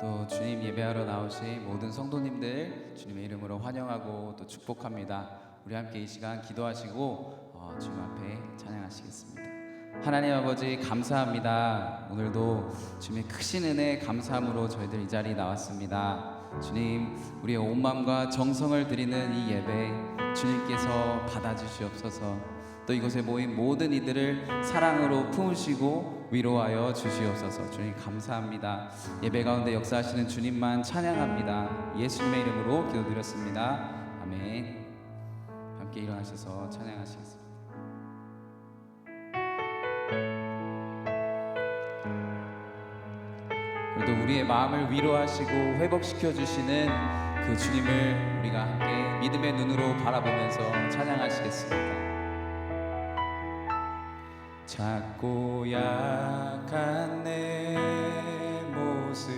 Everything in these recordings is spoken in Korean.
또 주님 예배하러 나오신 모든 성도님들 주님의 이름으로 환영하고 또 축복합니다. 우리 함께 이 시간 기도하시고 주님 앞에 찬양하시겠습니다. 하나님 아버지 감사합니다. 오늘도 주님의 크신 은혜 감사함으로 저희들 이 자리에 나왔습니다. 주님, 우리의 온 마음과 정성을 드리는 이 예배 주님께서 받아주시옵소서. 또 이곳에 모인 모든 이들을 사랑으로 품으시고 위로하여 주시옵소서. 주님 감사합니다. 예배 가운데 역사하시는 주님만 찬양합니다. 예수님의 이름으로 기도드렸습니다. 아멘. 함께 일어나셔서 찬양하시겠습니다. 그래도 우리의 마음을 위로하시고 회복시켜 주시는 그 주님을 우리가 함께 믿음의 눈으로 바라보면서 찬양하시겠습니다. 작고 약한 내 모습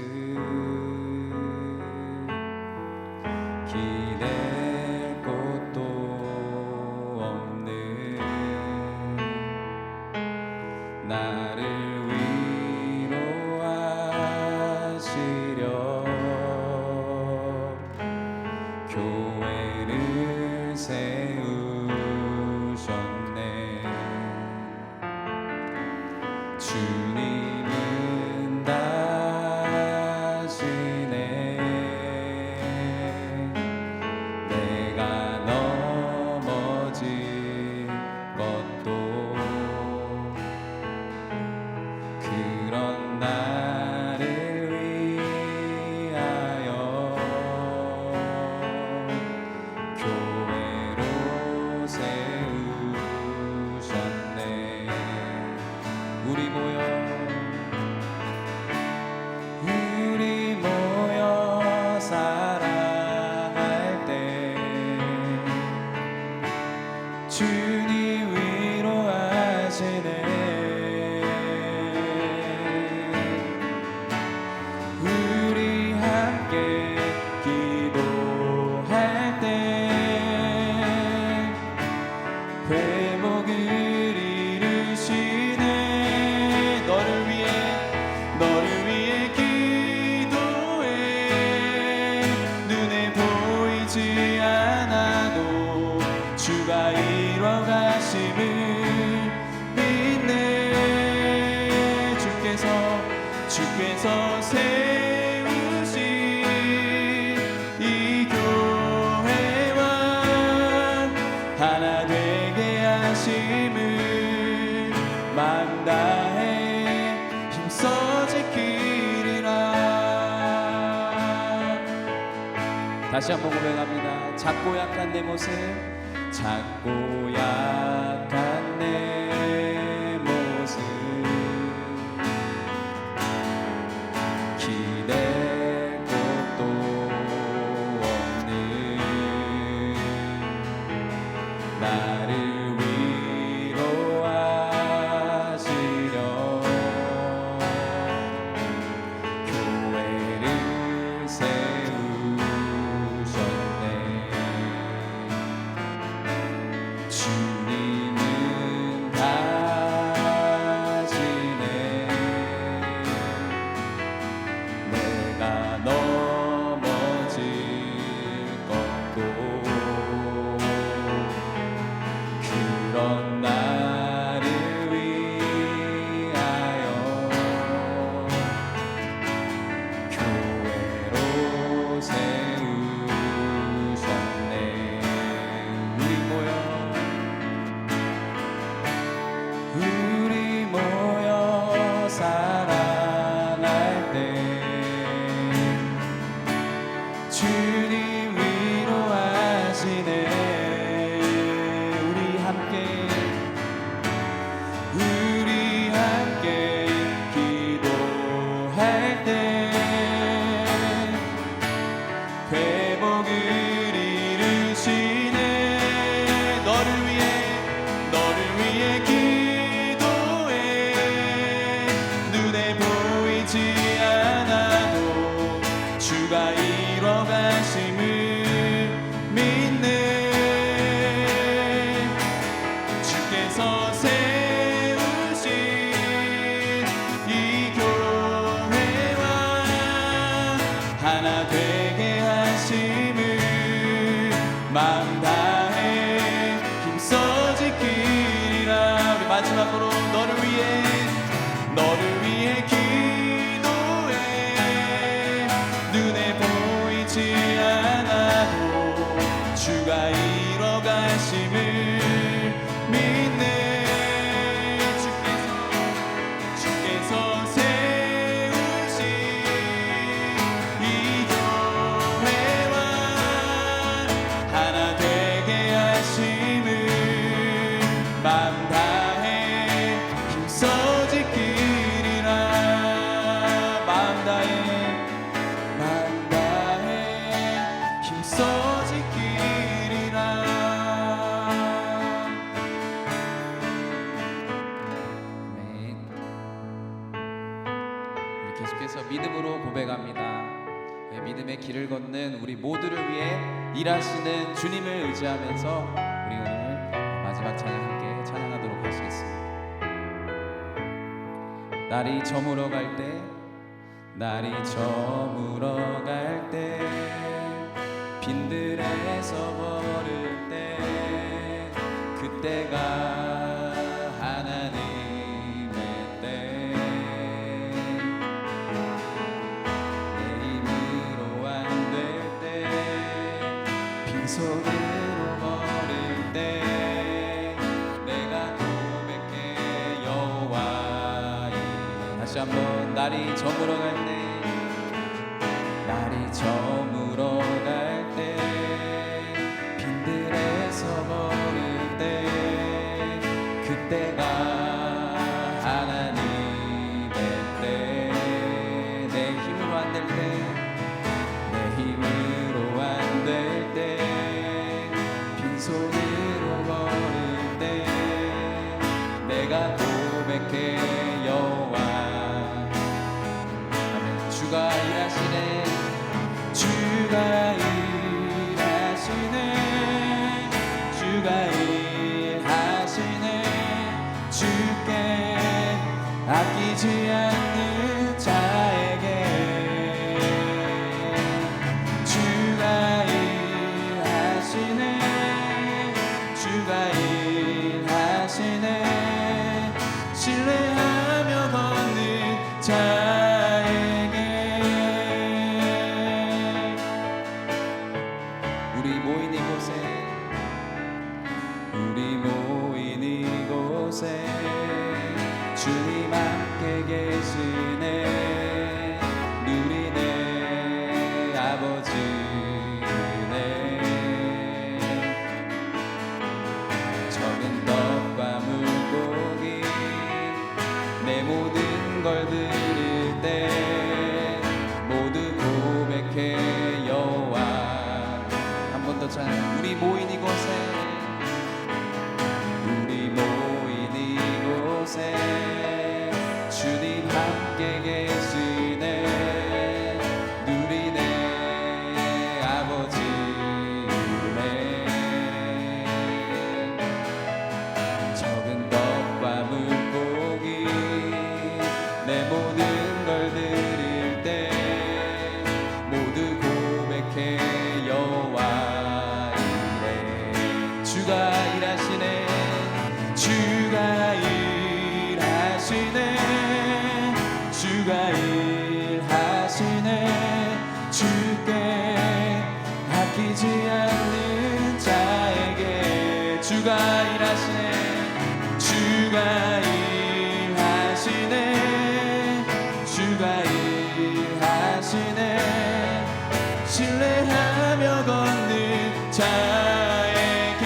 기댈 곳도 없는 나를 위로하시려 교회를 세우셨네. 주님은 다시네. 내가 넘어질 것도 그런 나를 위하여 교회로 세우셨네. 우리 모여 사랑할 때 주님 위로하시네. 우리 함께 기도할 때 회복을 이루시네. 너를 위해 기도해. 눈에 보이지 않아도 주가 이뤄가심을 믿네. 주께서 세우신 이 교회와 하나 되게 하심을 마음 다해 힘써 지키리라. 다시 한번 고백합니다. 작고 약한 내 모습, 작고 약한 내 모습 기댈 곳도 없는 나를 위로하시려 교회를 세우셨네. 주님 계속해서 믿음으로 고백합니다. 믿음의 길을 걷는 우리 모두를 위해 일하시는 주님을 의지하면서 우리 오늘 마지막 찬양 함께 찬양하도록 하시겠습니다. 날이 저물어 갈 때, 날이 저물어 갈 때, 빈들에 서버릴 때, 그때가 하나님의 때. 내 힘으로 안 될 때, 빈손으로 버릴 때, 내가 고백해 여호와 이래. 다시 한번 날이 저물어 갈 때, 날이 저물어 갈 때, 빈들에 서버릴 때, 그때가 하나님의 때. 내 힘으로 안 될 때, 내 힘으로 안 될 때, 빈손으로 버릴 때, 내가 고백해 여호와. 아멘. 주가 일하시네, 주가 일하시네, 주가 일하시네. 주께 아끼지 않는 자에게 주가 일하시네, 주가 일하시네. 신뢰하며 걷는 자에게. 우리 모인 이곳에, 우리 모인 이곳에 주님 함께 계시네. 누리네 아버지 은혜. 적은 떡과 물고기 내 모든 걸 드릴 때 모두 고백해 여호와. 한 번 더 찬양. 우리 모인 이곳에, 우리 모인 이곳에 주님 함께 계시네. 누리네 아버지 은혜. 적은 떡과 물고기 내 모든 걸 드릴 때 모두 고백해 여호와 이래. 주가 일하시네, 주가 일하시네, 주가 일하시네. 주께 아끼지 않는 자에게 주가 일하시네, 주가 일하시네, 주가 일하시네. 신뢰하며 걷는 자에게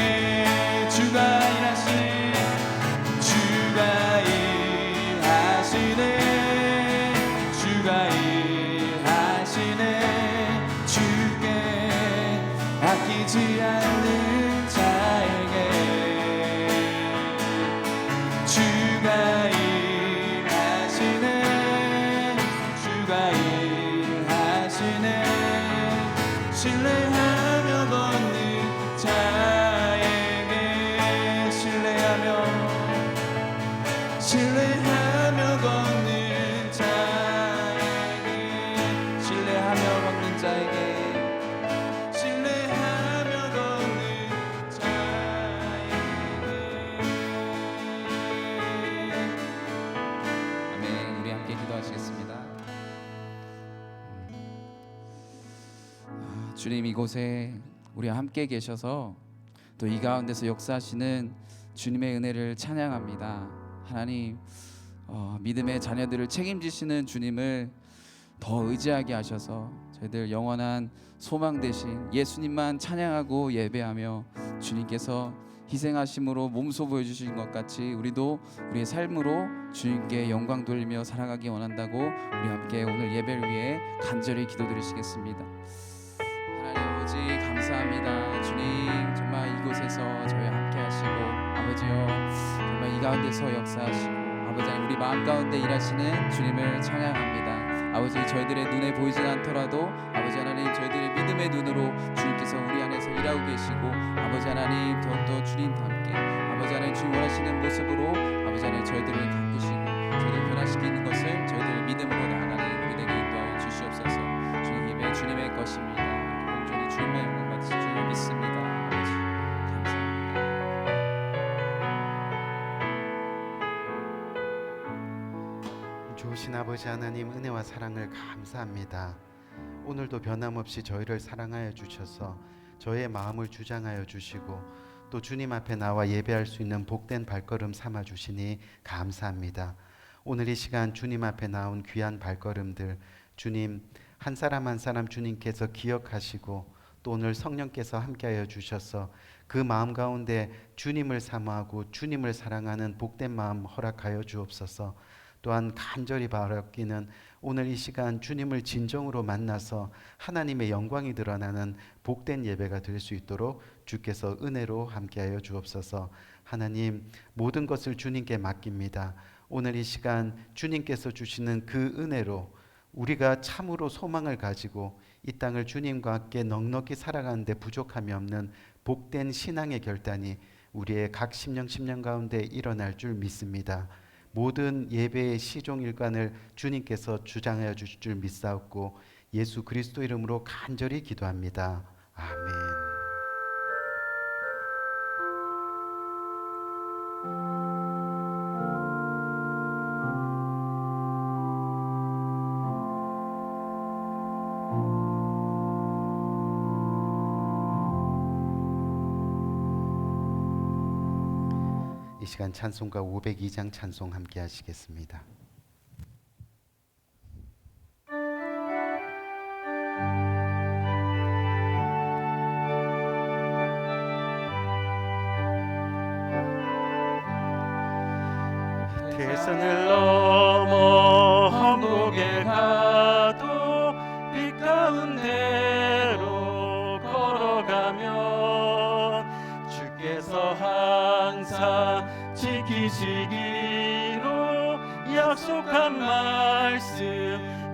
주가 일하시네, 주가 일하시네, 주가 일하시네. 주께 아끼지 않는 자에게 주가 일하시네, 주가 일하시네. 신뢰하며 걷는 자에게, 신뢰하며 걷는 자에게, 신뢰하며 걷는 자에게, 신뢰하며 걷는 자에게. 아멘. 우리 함께 기도하시겠습니다. 주님, 이곳에 우리와 함께 계셔서 또 이 가운데서 역사하시는 주님의 은혜를 찬양합니다. 하나님, 믿음의 자녀들을 책임지시는 주님을 더 의지하게 하셔서 저희들 영원한 소망 되신 예수님만 찬양하고 예배하며 주님께서 희생하심으로 몸소 보여주신 것 같이 우리도 우리의 삶으로 주님께 영광 돌리며 살아가기 원한다고 우리 함께 오늘 예배를 위해 간절히 기도드리시겠습니다. 하나님 아버지 감사합니다. 주님 정말 이곳에서 저희와 함께 하시고 아버지여 정말 이 가운데서 역사하시고 아버지 우리 마음 가운데 일하시는 주님을 찬양합니다. 아버지 저희들의 눈에 보이지 않더라도 아버지 하나님 저희들의 믿음의 눈으로 주님께서 우리 안에서 일하고 계시고 아버지 하나님 더욱더 주님과 함께 아버지 하나님 주님 원하시는 모습으로 아버지 하나님 저희들을 가꾸시고 저희를 변화시키는 것을 저희들의 믿음으로 나아가는 우리 되게 인도하여 주시옵소서. 주님 예배 주님의 것입니다. 온전히 주님의 영광 받으실 줄 믿습니다. 아버지 감사합니다. 좋으신 아버지 하나님 은혜와 사랑을 감사합니다. 오늘도 변함없이 저희를 사랑하여 주셔서 저의 마음을 주장하여 주시고 또 주님 앞에 나와 예배할 수 있는 복된 발걸음 삼아 주시니 감사합니다. 오늘 이 시간 주님 앞에 나온 귀한 발걸음들 주님 한 사람 한 사람 주님께서 기억하시고 또 오늘 성령께서 함께하여 주셔서 그 마음 가운데 주님을 사모하고 주님을 사랑하는 복된 마음 허락하여 주옵소서. 또한 간절히 바라기는 오늘 이 시간 주님을 진정으로 만나서 하나님의 영광이 드러나는 복된 예배가 될 수 있도록 주께서 은혜로 함께하여 주옵소서. 하나님 모든 것을 주님께 맡깁니다. 오늘 이 시간 주님께서 주시는 그 은혜로 우리가 참으로 소망을 가지고 이 땅을 주님과 함께 넉넉히 살아가는데 부족함이 없는 복된 신앙의 결단이 우리의 각 심령 가운데 일어날 줄 믿습니다. 모든 예배의 시종일관을 주님께서 주장하여 주실 줄 믿사옵고 예수 그리스도 이름으로 간절히 기도합니다. 아멘. 이 시간 찬송가 502장 찬송 함께 하시겠습니다. 대선을 넘어 한국에 가도 빛 가운데로 걸어가면 주께서 항상 지키시기로 약속한 말씀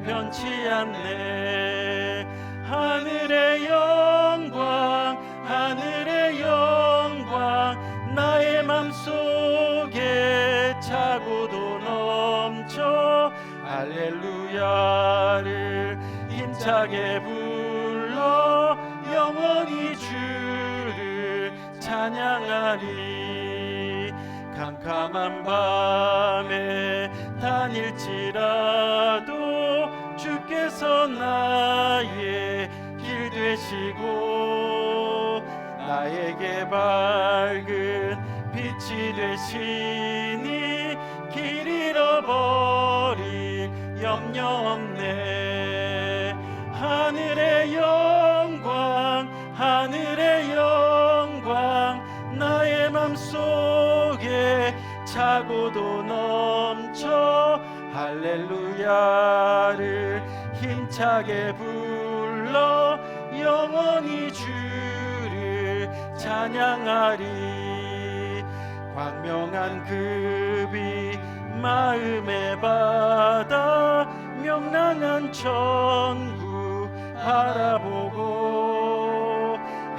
변치 않네. 하늘의 영광 하늘의 영광 나의 맘속에 차고도 넘쳐 할렐루야를 힘차게 불러 영원히 주를 찬양하리. 캄캄한 밤에 다닐지라도 주께서 나의 길 되시고 나에게 밝은 빛이 되시니 길 잃어버릴 염려 없네. 하늘의 영광 하늘의 영광 나의 맘속에 차고도 넘쳐 할렐루야를 힘차게 불러 영원히 주를 찬양하리. 광명한 그 빛 마음의 바다 명랑한 천국 바라보고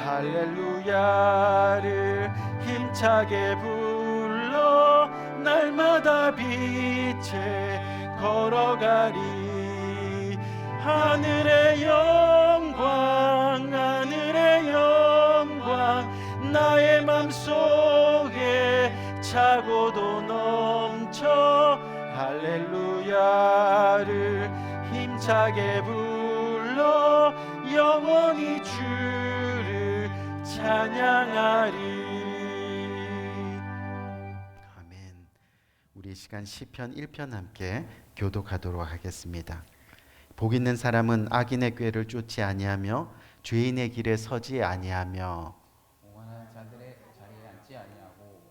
할렐루야를 힘차게 불러 날마다 빛에 걸어가리. 하늘의 영광 하늘의 영광 나의 맘속에 차고도 넘쳐 할렐루야를 힘차게 불러 영원히 주를 찬양하리. 아멘. 우리 이 시간 시편 1편 함께 교독하도록 하겠습니다. 복 있는 사람은 악인의 꾀를 쫓지 아니하며 죄인의 길에 서지 아니하며 오만한 자들의 자리에 앉지 아니하고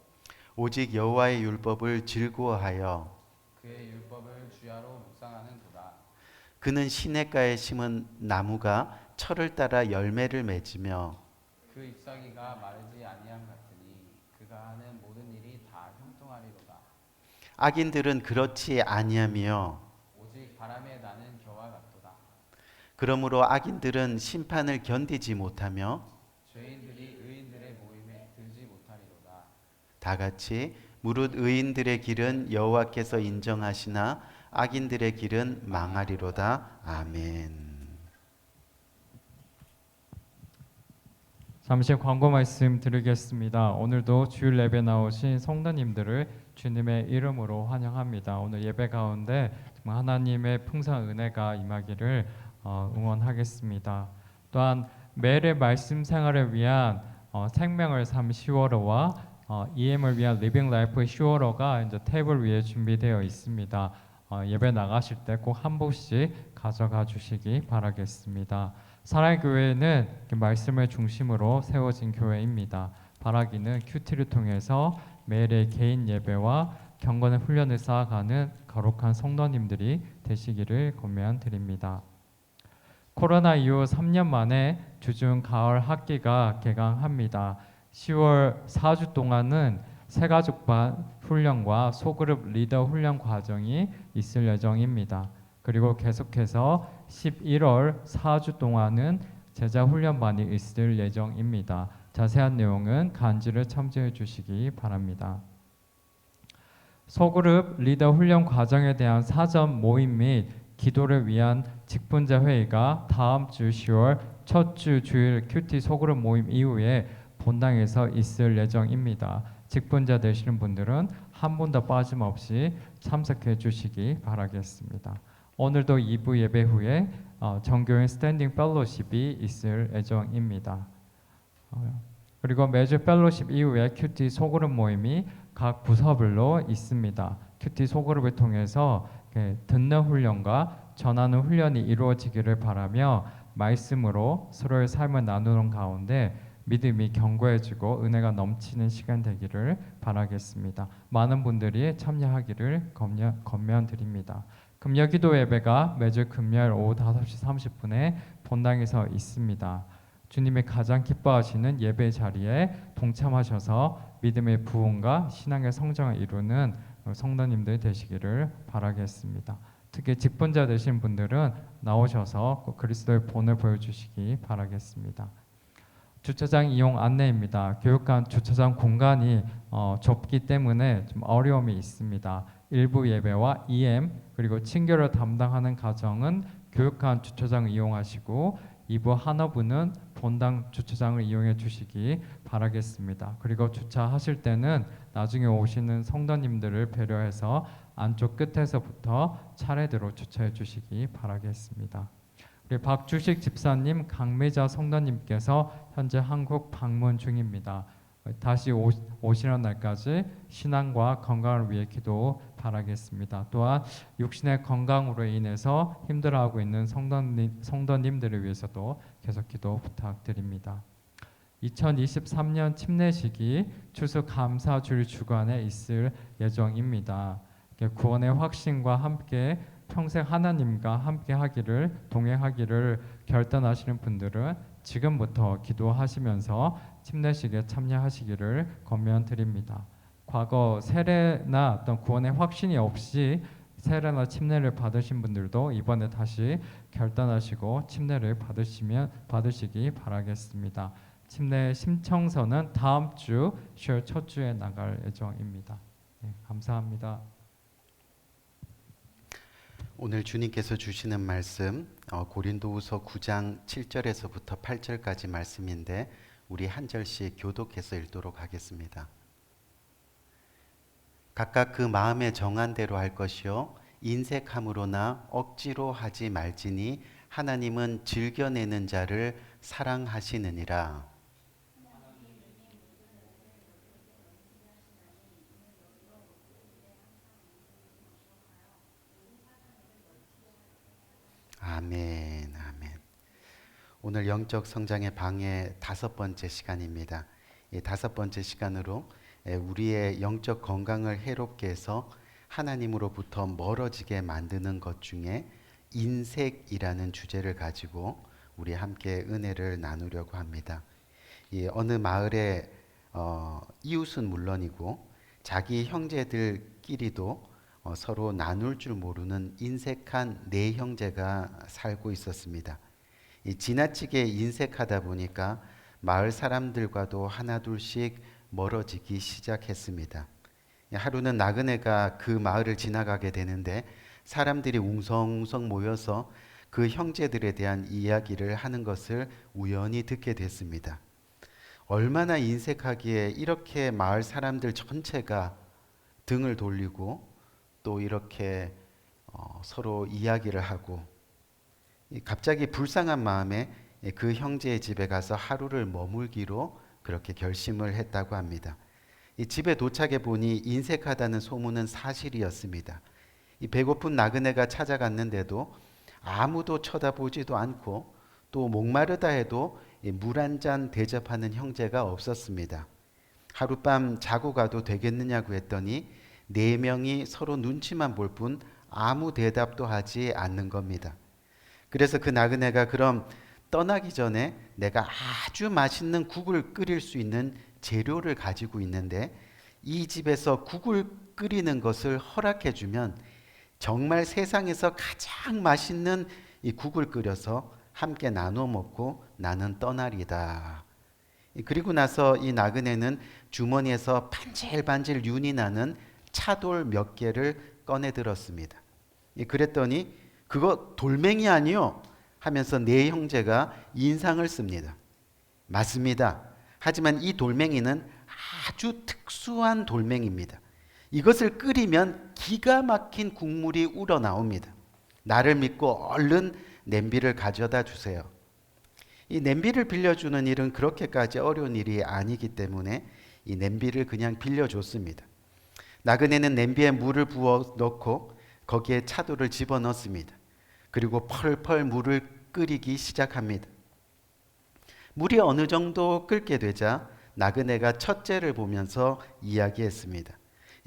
오직 여호와의 율법을 즐거워하여 그의 율법을 주야로 묵상하는도다. 그는 시냇가에 심은 나무가 철을 따라 열매를 맺으며 그 잎사귀가 마르지 아니함 같으니 그가 하는 모든 일이 다 형통하리로다. 악인들은 그렇지 아니하며 오직 바람에 나는 나는 겨와 같도다. 그러므로 악인들은 심판을 견디지 못하며 죄인들이 의인들의 모임에 들지 못하리로다. 다 같이 무릇 의인들의 길은 여호와께서 인정하시나 악인들의 길은 망하리로다. 아멘. 잠시 광고 말씀 드리겠습니다. 오늘도 주일 예배 나오신 성도님들을 주님의 이름으로 환영합니다. 오늘 예배 가운데 정말 하나님의 풍성한 은혜가 임하기를 응원하겠습니다. 또한 매일의 말씀 생활을 위한 생명을 삶 10월호와 EM을 위한 리빙 라이프 10월호가 이제 테이블 위에 준비되어 있습니다. 예배 나가실 때 꼭 한 복씩 가져가 주시기 바라겠습니다. 사랑의 교회는 말씀을 중심으로 세워진 교회입니다. 바라기는 큐티를 통해서 매일의 개인 예배와 경건의 훈련을 쌓아가는 거룩한 성도님들이 되시기를 권면드립니다. 코로나 이후 3년 만에 주중 가을 학기가 개강합니다. 10월 4주 동안은 새가족반 훈련과 소그룹 리더 훈련 과정이 있을 예정입니다. 그리고 계속해서 11월 4주 동안은 제자 훈련반이 있을 예정입니다. 자세한 내용은 간지를 참조해 주시기 바랍니다. 소그룹 리더 훈련 과정에 대한 사전 모임 및 기도를 위한 직분자 회의가 다음 주 10월 첫 주 주일 큐티 소그룹 모임 이후에 본당에서 있을 예정입니다. 직분자 되시는 분들은 한 분도 빠짐없이 참석해 주시기 바라겠습니다. 오늘도 2부 예배 후에 정교인 스탠딩 펠로십이 있을 예정입니다. 그리고 매주 펠로십 이후에 큐티 소그룹 모임이 각 부서별로 있습니다. 큐티 소그룹을 통해서 듣는 훈련과 전하는 훈련이 이루어지기를 바라며 말씀으로 서로의 삶을 나누는 가운데 믿음이 견고해지고 은혜가 넘치는 시간 되기를 바라겠습니다. 많은 분들이 참여하기를 권면드립니다. 금요 기도 예배가 매주 금요일 오후 5시 30분에 본당에서 있습니다. 주님이 가장 기뻐하시는 예배 자리에 동참하셔서 믿음의 부흥과 신앙의 성장을 이루는 성도님들 되시기를 바라겠습니다. 특히 직분자 되신 분들은 나오셔서 그리스도의 본을 보여주시기 바라겠습니다. 주차장 이용 안내입니다. 교육관 주차장 공간이 좁기 때문에 좀 어려움이 있습니다. 일부 예배와 EM 그리고 친교를 담당하는 가정은 교육관 주차장을 이용하시고 2부 한어부는 본당 주차장을 이용해 주시기 바라겠습니다. 그리고 주차하실 때는 나중에 오시는 성도님들을 배려해서 안쪽 끝에서부터 차례대로 주차해 주시기 바라겠습니다. 우리 박주식 집사님, 강매자 성도님께서 현재 한국 방문 중입니다. 다시 오시는 날까지 신앙과 건강을 위해 기도 바라겠습니다. 또한 육신의 건강으로 인해서 힘들어하고 있는 성도님들을 위해서도 계속 기도 부탁드립니다. 2023년 침례식이 추수 감사주일 주간에 있을 예정입니다. 구원의 확신과 함께 평생 하나님과 함께 하기를 동행하기를 결단하시는 분들은 지금부터 기도하시면서 침례식에 참여하시기를 권면드립니다. 과거 세례나 어떤 구원의 확신이 없이 세례나 침례를 받으신 분들도 이번에 다시 결단하시고 침례를 받으시기 바라겠습니다. 침례 신청서는 다음 주 10월 첫 주에 나갈 예정입니다. 네, 감사합니다. 오늘 주님께서 주시는 말씀 고린도후서 9장 7절에서부터 8절까지 말씀인데 우리 한 절씩 교독해서 읽도록 하겠습니다. 각각 그 마음에 정한 대로 할 것이요 인색함으로나 억지로 하지 말지니 하나님은 즐겨내는 자를 사랑하시느니라. 아멘, 아멘. 오늘 영적 성장의 방의 5번째 시간입니다. 이 5번째 시간으로 우리의 영적 건강을 해롭게 해서 하나님으로부터 멀어지게 만드는 것 중에 인색이라는 주제를 가지고 우리 함께 은혜를 나누려고 합니다. 이 어느 마을의 이웃은 물론이고 자기 형제들끼리도 서로 나눌 줄 모르는 인색한 네 형제가 살고 있었습니다. 이 지나치게 인색하다 보니까 마을 사람들과도 하나둘씩 멀어지기 시작했습니다. 하루는 나그네가 그 마을을 지나가게 되는데 사람들이 웅성웅성 모여서 그 형제들에 대한 이야기를 하는 것을 우연히 듣게 됐습니다. 얼마나 인색하기에 이렇게 마을 사람들 전체가 등을 돌리고 또 이렇게 서로 이야기를 하고 갑자기 불쌍한 마음에 그 형제의 집에 가서 하루를 머물기로 그렇게 결심을 했다고 합니다. 이 집에 도착해 보니 인색하다는 소문은 사실이었습니다. 이 배고픈 나그네가 찾아갔는데도 아무도 쳐다보지도 않고 또 목마르다 해도 물 한 잔 대접하는 형제가 없었습니다. 하룻밤 자고 가도 되겠느냐고 했더니 네 명이 서로 눈치만 볼 뿐 아무 대답도 하지 않는 겁니다. 그래서 그 나그네가 그럼 떠나기 전에 내가 아주 맛있는 국을 끓일 수 있는 재료를 가지고 있는데 이 집에서 국을 끓이는 것을 허락해 주면 정말 세상에서 가장 맛있는 이 국을 끓여서 함께 나눠 먹고 나는 떠나리다. 그리고 나서 이 나그네는 주머니에서 반질반질 윤이 나는 차돌 몇 개를 꺼내 들었습니다. 그랬더니 그거 돌멩이 아니요? 하면서 네 형제가 인상을 씁니다. 맞습니다. 하지만 이 돌멩이는 아주 특수한 돌멩이입니다. 이것을 끓이면 기가 막힌 국물이 우러나옵니다. 나를 믿고 얼른 냄비를 가져다 주세요. 이 냄비를 빌려주는 일은 그렇게까지 어려운 일이 아니기 때문에 이 냄비를 그냥 빌려줬습니다. 나그네는 냄비에 물을 부어 넣고 거기에 차돌을 집어넣습니다. 그리고 펄펄 물을 끓이기 시작합니다. 물이 어느 정도 끓게 되자 나그네가 첫째를 보면서 이야기했습니다.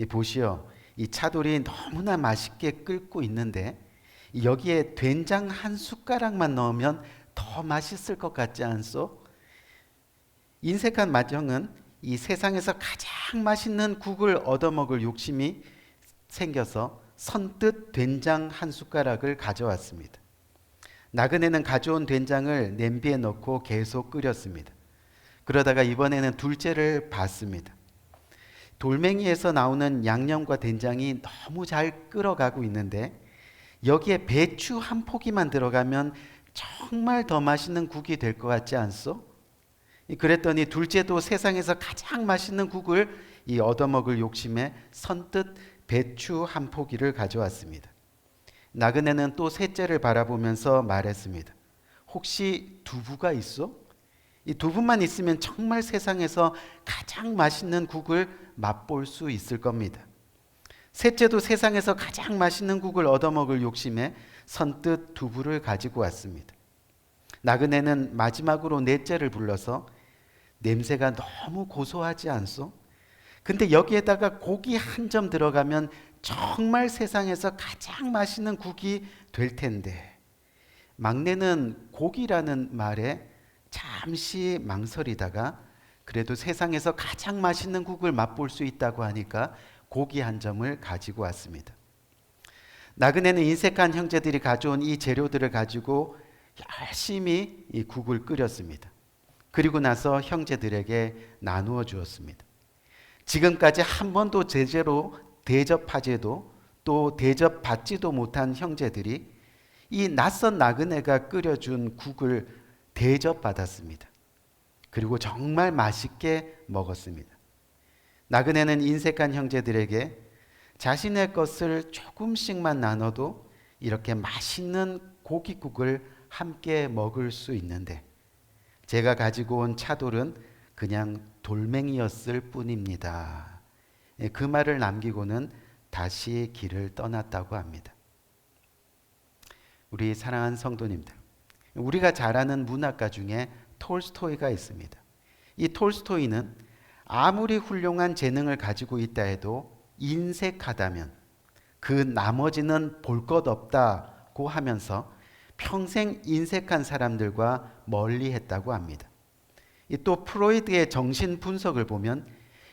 보시오, 이 차돌이 너무나 맛있게 끓고 있는데 여기에 된장 한 숟가락만 넣으면 더 맛있을 것 같지 않소? 인색한 마정은 이 세상에서 가장 맛있는 국을 얻어먹을 욕심이 생겨서 선뜻 된장 한 숟가락을 가져왔습니다. 나그네는 가져온 된장을 냄비에 넣고 계속 끓였습니다. 그러다가 이번에는 둘째를 봤습니다. 돌멩이에서 나오는 양념과 된장이 너무 잘 끓어가고 있는데 여기에 배추 한 포기만 들어가면 정말 더 맛있는 국이 될 것 같지 않소? 그랬더니 둘째도 세상에서 가장 맛있는 국을 얻어먹을 욕심에 선뜻 배추 한 포기를 가져왔습니다. 나그네는 또 셋째를 바라보면서 말했습니다. 혹시 두부가 있어? 이 두부만 있으면 정말 세상에서 가장 맛있는 국을 맛볼 수 있을 겁니다. 셋째도 세상에서 가장 맛있는 국을 얻어먹을 욕심에 선뜻 두부를 가지고 왔습니다. 나그네는 마지막으로 넷째를 불러서 냄새가 너무 고소하지 않소? 근데 여기에다가 고기 한 점 들어가면 정말 세상에서 가장 맛있는 국이 될 텐데. 막내는 고기라는 말에 잠시 망설이다가 그래도 세상에서 가장 맛있는 국을 맛볼 수 있다고 하니까 고기 한 점을 가지고 왔습니다. 나그네는 인색한 형제들이 가져온 이 재료들을 가지고 열심히 이 국을 끓였습니다. 그리고 나서 형제들에게 나누어 주었습니다. 지금까지 한 번도 제대로 대접하지도 또 대접받지도 못한 형제들이 이 낯선 나그네가 끓여준 국을 대접받았습니다. 그리고 정말 맛있게 먹었습니다. 나그네는 인색한 형제들에게 자신의 것을 조금씩만 나눠도 이렇게 맛있는 고깃국을 함께 먹을 수 있는데 제가 가지고 온 차돌은 그냥 돌멩이였을 뿐입니다. 그 말을 남기고는 다시 길을 떠났다고 합니다. 우리 사랑하는 성도님들, 우리가 잘 아는 문학가 중에 톨스토이가 있습니다. 이 톨스토이는 아무리 훌륭한 재능을 가지고 있다 해도 인색하다면 그 나머지는 볼 것 없다고 하면서 평생 인색한 사람들과 멀리했다고 합니다. 또 프로이드의 정신 분석을 보면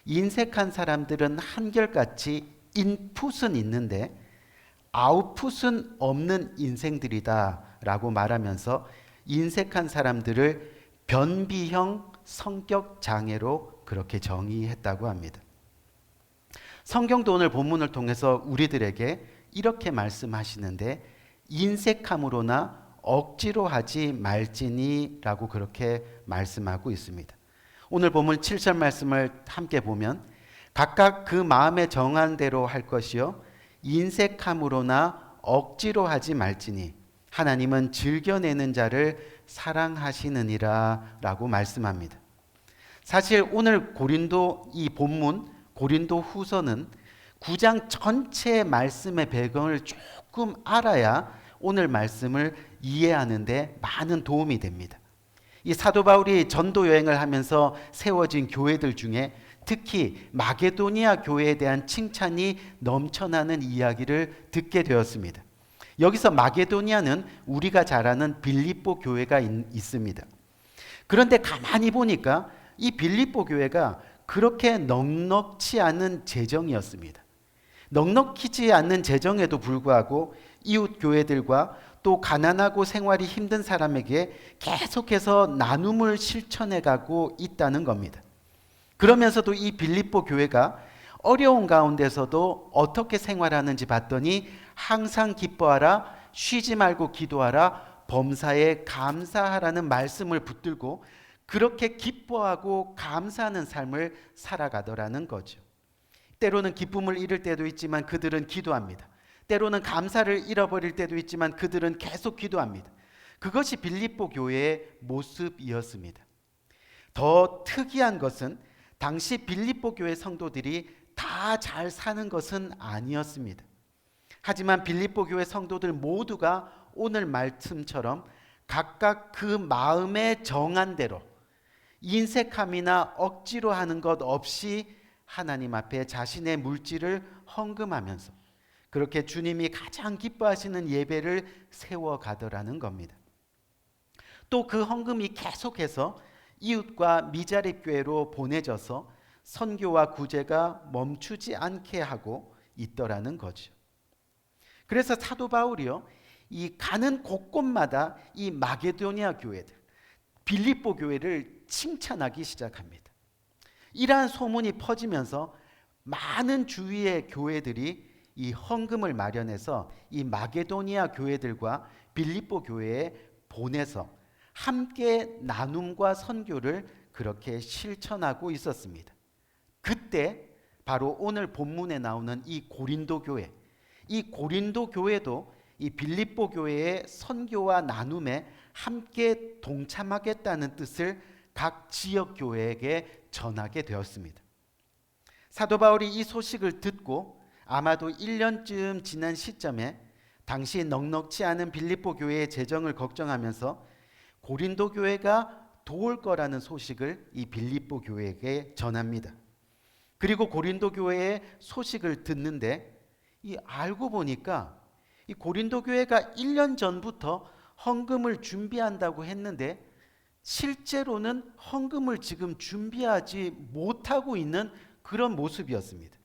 인색한 사람들은 한결같이 인풋은 있는데 아웃풋은 없는 인생들이다라고 말하면서 인색한 사람들을 변비형 성격 장애로 그렇게 정의했다고 합니다. 성경도 오늘 본문을 통해서 우리들에게 이렇게 말씀하시는데 인색함으로나 억지로 하지 말지니라고 그렇게 말씀하고 있습니다. 오늘 본문 7절 말씀을 함께 보면 각각 그 마음에 정한 대로 할 것이요 인색함으로나 억지로 하지 말지니 하나님은 즐겨내는 자를 사랑하시느니라 라고 말씀합니다. 사실 오늘 고린도 이 본문 고린도 후서는 9장 전체 말씀의 배경을 조금 알아야 오늘 말씀을 이해하는데 많은 도움이 됩니다. 이 사도 바울이 전도 여행을 하면서 세워진 교회들 중에 특히 마게도니아 교회에 대한 칭찬이 넘쳐나는 이야기를 듣게 되었습니다. 여기서 마게도니아는 우리가 잘 아는 빌립보 교회가 있습니다. 그런데 가만히 보니까 이 빌립보 교회가 그렇게 넉넉치 않은 재정이었습니다. 넉넉히지 않는 재정에도 불구하고 이웃 교회들과 또 가난하고 생활이 힘든 사람에게 계속해서 나눔을 실천해 가고 있다는 겁니다. 그러면서도 이 빌립보 교회가 어려운 가운데서도 어떻게 생활하는지 봤더니 항상 기뻐하라, 쉬지 말고 기도하라, 범사에 감사하라는 말씀을 붙들고 그렇게 기뻐하고 감사하는 삶을 살아가더라는 거죠. 때로는 기쁨을 잃을 때도 있지만 그들은 기도합니다. 때로는 감사를 잃어버릴 때도 있지만 그들은 계속 기도합니다. 그것이 빌립보 교회의 모습이었습니다. 더 특이한 것은 당시 빌립보 교회 성도들이 다 잘 사는 것은 아니었습니다. 하지만 빌립보 교회 성도들 모두가 오늘 말씀처럼 각각 그 마음에 정한 대로 인색함이나 억지로 하는 것 없이 하나님 앞에 자신의 물질을 헌금하면서 그렇게 주님이 가장 기뻐하시는 예배를 세워가더라는 겁니다. 또 그 헌금이 계속해서 이웃과 미자립 교회로 보내져서 선교와 구제가 멈추지 않게 하고 있더라는 거죠. 그래서 사도 바울이요, 이 가는 곳곳마다 이 마게도니아 교회들, 빌립보 교회를 칭찬하기 시작합니다. 이러한 소문이 퍼지면서 많은 주위의 교회들이 이 헌금을 마련해서 이 마게도니아 교회들과 빌립보 교회에 보내서 함께 나눔과 선교를 그렇게 실천하고 있었습니다. 그때 바로 오늘 본문에 나오는 이 고린도 교회, 이 고린도 교회도 이 빌립보 교회의 선교와 나눔에 함께 동참하겠다는 뜻을 각 지역 교회에게 전하게 되었습니다. 사도 바울이 이 소식을 듣고 아마도 1년쯤 지난 시점에 당시 넉넉지 않은 빌립보 교회의 재정을 걱정하면서 고린도 교회가 도울 거라는 소식을 이 빌립보 교회에게 전합니다. 그리고 고린도 교회의 소식을 듣는데 알고 보니까 이 고린도 교회가 1년 전부터 헌금을 준비한다고 했는데 실제로는 헌금을 지금 준비하지 못하고 있는 그런 모습이었습니다.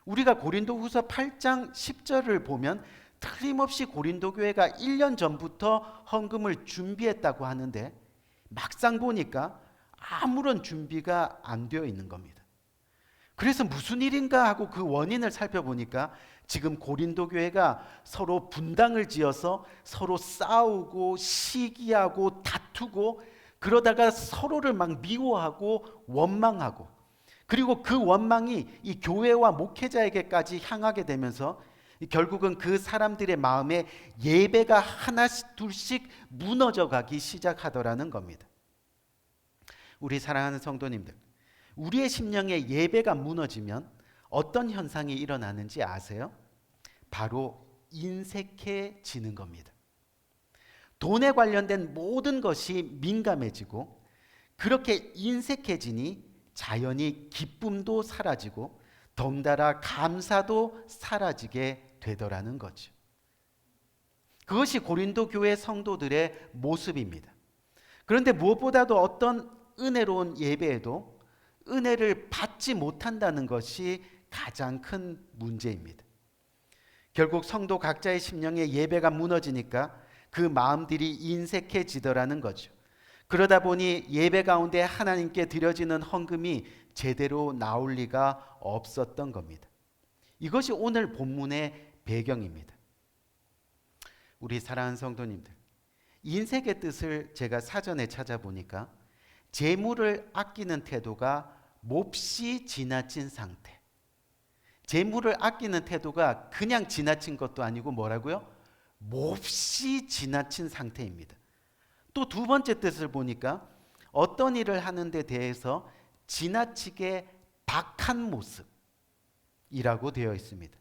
우리가 고린도 후서 8장 10절을 보면 틀림없이 고린도 교회가 1년 전부터 헌금을 준비했다고 하는데 막상 보니까 아무런 준비가 안 되어 있는 겁니다. 그래서 무슨 일인가 하고 그 원인을 살펴보니까 지금 고린도 교회가 서로 분당을 지어서 서로 싸우고 시기하고 다투고 그러다가 서로를 막 미워하고 원망하고 그리고 그 원망이 이 교회와 목회자에게까지 향하게 되면서 결국은 그 사람들의 마음에 예배가 하나씩 둘씩 무너져 가기 시작하더라는 겁니다. 우리 사랑하는 성도님들, 우리의 심령에 예배가 무너지면 어떤 현상이 일어나는지 아세요? 바로 인색해지는 겁니다. 돈에 관련된 모든 것이 민감해지고 그렇게 인색해지니 자연히 기쁨도 사라지고 덩달아 감사도 사라지게 되더라는 거죠. 그것이 고린도 교회 성도들의 모습입니다. 그런데 무엇보다도 어떤 은혜로운 예배에도 은혜를 받지 못한다는 것이 가장 큰 문제입니다. 결국 성도 각자의 심령의 예배가 무너지니까 그 마음들이 인색해지더라는 거죠. 그러다 보니 예배 가운데 하나님께 드려지는 헌금이 제대로 나올 리가 없었던 겁니다. 이것이 오늘 본문의 배경입니다. 우리 사랑하는 성도님들, 인색의 뜻을 제가 사전에 찾아보니까 재물을 아끼는 태도가 몹시 지나친 상태. 재물을 아끼는 태도가 그냥 지나친 것도 아니고 뭐라고요? 몹시 지나친 상태입니다. 또 두 번째 뜻을 보니까 어떤 일을 하는 데 대해서 지나치게 박한 모습이라고 되어 있습니다.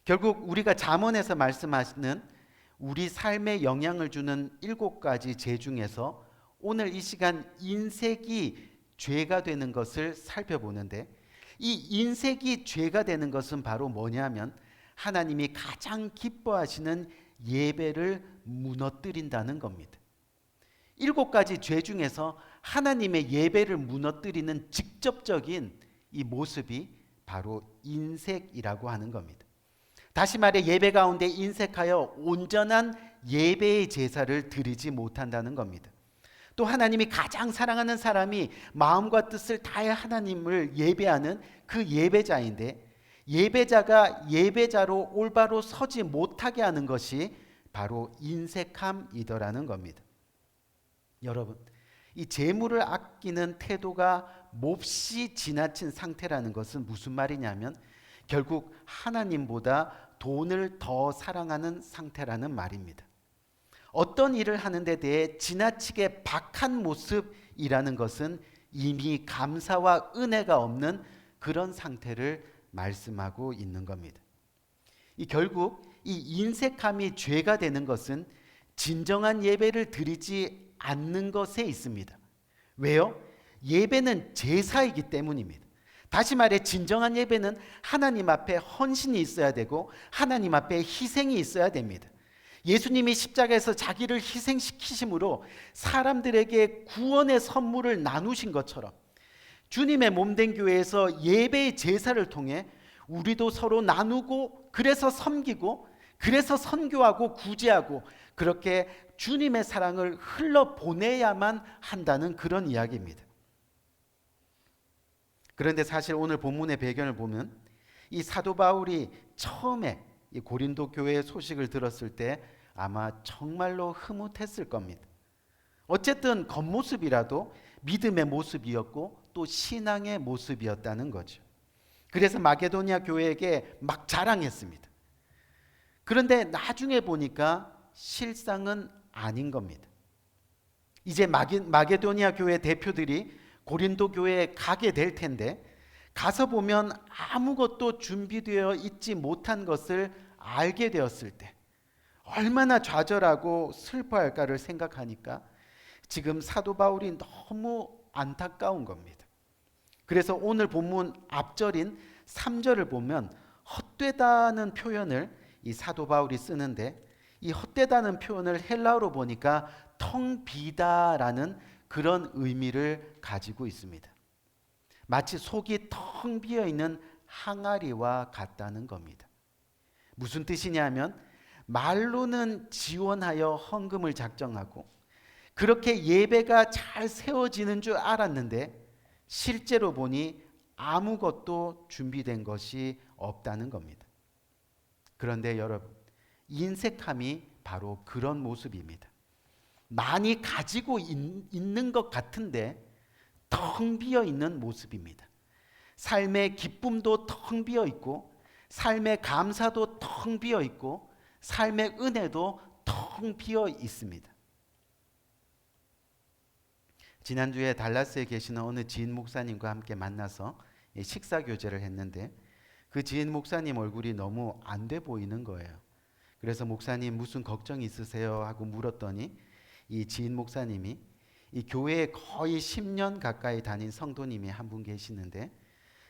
결국 우리가 잠언에서 말씀하시는 우리 삶에 영향을 주는 7가지 죄 중에서 오늘 이 시간 인색이 죄가 되는 것을 살펴보는데, 이 인색이 죄가 되는 것은 바로 뭐냐면 하나님이 가장 기뻐하시는 예배를 무너뜨린다는 겁니다. 7가지 죄 중에서 하나님의 예배를 무너뜨리는 직접적인 이 모습이 바로 인색이라고 하는 겁니다. 다시 말해 예배 가운데 인색하여 온전한 예배의 제사를 드리지 못한다는 겁니다. 또 하나님이 가장 사랑하는 사람이 마음과 뜻을 다해 하나님을 예배하는 그 예배자인데, 예배자가 예배자로 올바로 서지 못하게 하는 것이 바로 인색함이더라는 겁니다. 여러분, 이 재물을 아끼는 태도가 몹시 지나친 상태라는 것은 무슨 말이냐면 결국 하나님보다 돈을 더 사랑하는 상태라는 말입니다. 어떤 일을 하는 데 대해 지나치게 박한 모습이라는 것은 이미 감사와 은혜가 없는 그런 상태를 말씀하고 있는 겁니다. 결국 이 인색함이 죄가 되는 것은 진정한 예배를 드리지 않는 것에 있습니다. 왜요? 예배는 제사이기 때문입니다. 다시 말해 진정한 예배는 하나님 앞에 헌신이 있어야 되고 하나님 앞에 희생이 있어야 됩니다. 예수님이 십자가에서 자기를 희생시키심으로 사람들에게 구원의 선물을 나누신 것처럼 주님의 몸된 교회에서 예배의 제사를 통해 우리도 서로 나누고, 그래서 섬기고, 그래서 선교하고 구제하고, 그렇게 주님의 사랑을 흘러보내야만 한다는 그런 이야기입니다. 그런데 사실 오늘 본문의 배경을 보면 이 사도 바울이 처음에 이 고린도 교회의 소식을 들었을 때 아마 정말로 흐뭇했을 겁니다. 어쨌든 겉모습이라도 믿음의 모습이었고 또 신앙의 모습이었다는 거죠. 그래서 마게도니아 교회에게 막 자랑했습니다. 그런데 나중에 보니까 실상은 아닌 겁니다. 이제 마게도니아 교회 대표들이 고린도 교회에 가게 될 텐데, 가서 보면 아무것도 준비되어 있지 못한 것을 알게 되었을 때 얼마나 좌절하고 슬퍼할까를 생각하니까 지금 사도 바울이 너무 안타까운 겁니다. 그래서 오늘 본문 앞절인 3절을 보면 헛되다는 표현을 이 사도 바울이 쓰는데, 이 헛되다는 표현을 헬라어로 보니까 텅 비다라는 그런 의미를 가지고 있습니다. 마치 속이 텅 비어 있는 항아리와 같다는 겁니다. 무슨 뜻이냐면 말로는 지원하여 헌금을 작정하고 그렇게 예배가 잘 세워지는 줄 알았는데 실제로 보니 아무것도 준비된 것이 없다는 겁니다. 그런데 여러분, 인색함이 바로 그런 모습입니다. 많이 가지고 있는 것 같은데 텅 비어 있는 모습입니다. 삶의 기쁨도 텅 비어 있고, 삶의 감사도 텅 비어 있고, 삶의 은혜도 텅 비어 있습니다. 지난주에 달라스에 계시는 어느 지인 목사님과 함께 만나서 식사 교제를 했는데 그 지인 목사님 얼굴이 너무 안 돼 보이는 거예요. 그래서 목사님 무슨 걱정 있으세요? 하고 물었더니 이 지인 목사님이 이 교회에 거의 10년 가까이 다닌 성도님이 한 분 계시는데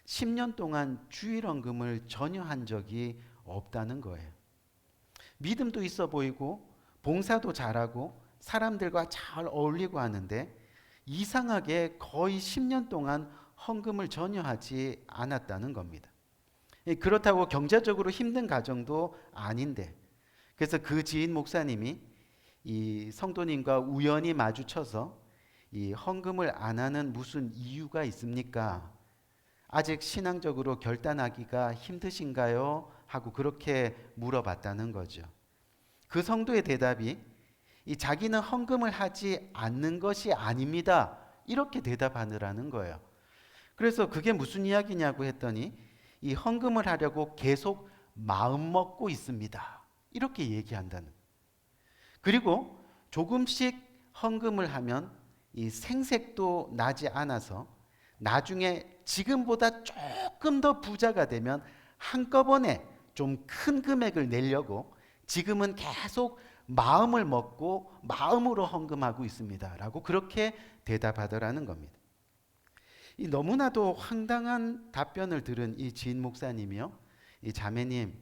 10년 동안 주일헌금을 전혀 한 적이 없다는 거예요. 믿음도 있어 보이고 봉사도 잘하고 사람들과 잘 어울리고 하는데 이상하게 거의 10년 동안 헌금을 전혀 하지 않았다는 겁니다. 그렇다고 경제적으로 힘든 가정도 아닌데, 그래서 그 지인 목사님이 이 성도님과 우연히 마주쳐서 이 헌금을 안 하는 무슨 이유가 있습니까? 아직 신앙적으로 결단하기가 힘드신가요? 하고 그렇게 물어봤다는 거죠. 그 성도의 대답이 이 자기는 헌금을 하지 않는 것이 아닙니다. 이렇게 대답하느라는 거예요. 그래서 그게 무슨 이야기냐고 했더니 이 헌금을 하려고 계속 마음 먹고 있습니다. 이렇게 얘기한다는. 그리고 조금씩 헌금을 하면 이 생색도 나지 않아서 나중에 지금보다 조금 더 부자가 되면 한꺼번에 좀 큰 금액을 내려고 지금은 계속 마음을 먹고 마음으로 헌금하고 있습니다. 라고 그렇게 대답하더라는 겁니다. 이 너무나도 황당한 답변을 들은 이 지인 목사님이요, 이 자매님,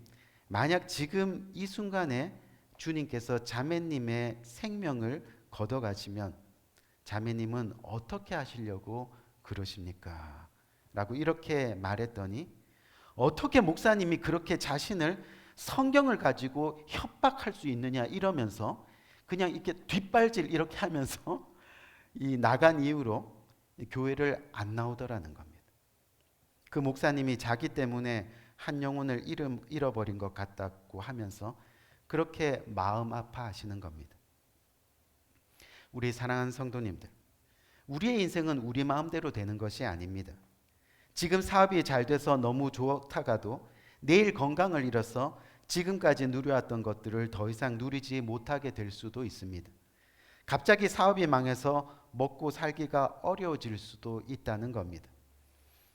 만약 지금 이 순간에 주님께서 자매님의 생명을 걷어가시면 자매님은 어떻게 하시려고 그러십니까? 라고 이렇게 말했더니, 어떻게 목사님이 그렇게 자신을 성경을 가지고 협박할 수 있느냐 이러면서 그냥 이렇게 뒷발질 이렇게 하면서 이 나간 이후로 교회를 안 나오더라는 겁니다. 그 목사님이 자기 때문에 한 영혼을 잃어버린 것 같다고 하면서 그렇게 마음 아파하시는 겁니다. 우리 사랑하는 성도님들, 우리의 인생은 우리 마음대로 되는 것이 아닙니다. 지금 사업이 잘 돼서 너무 좋다가도 내일 건강을 잃어서 지금까지 누려왔던 것들을 더 이상 누리지 못하게 될 수도 있습니다. 갑자기 사업이 망해서 먹고 살기가 어려워질 수도 있다는 겁니다.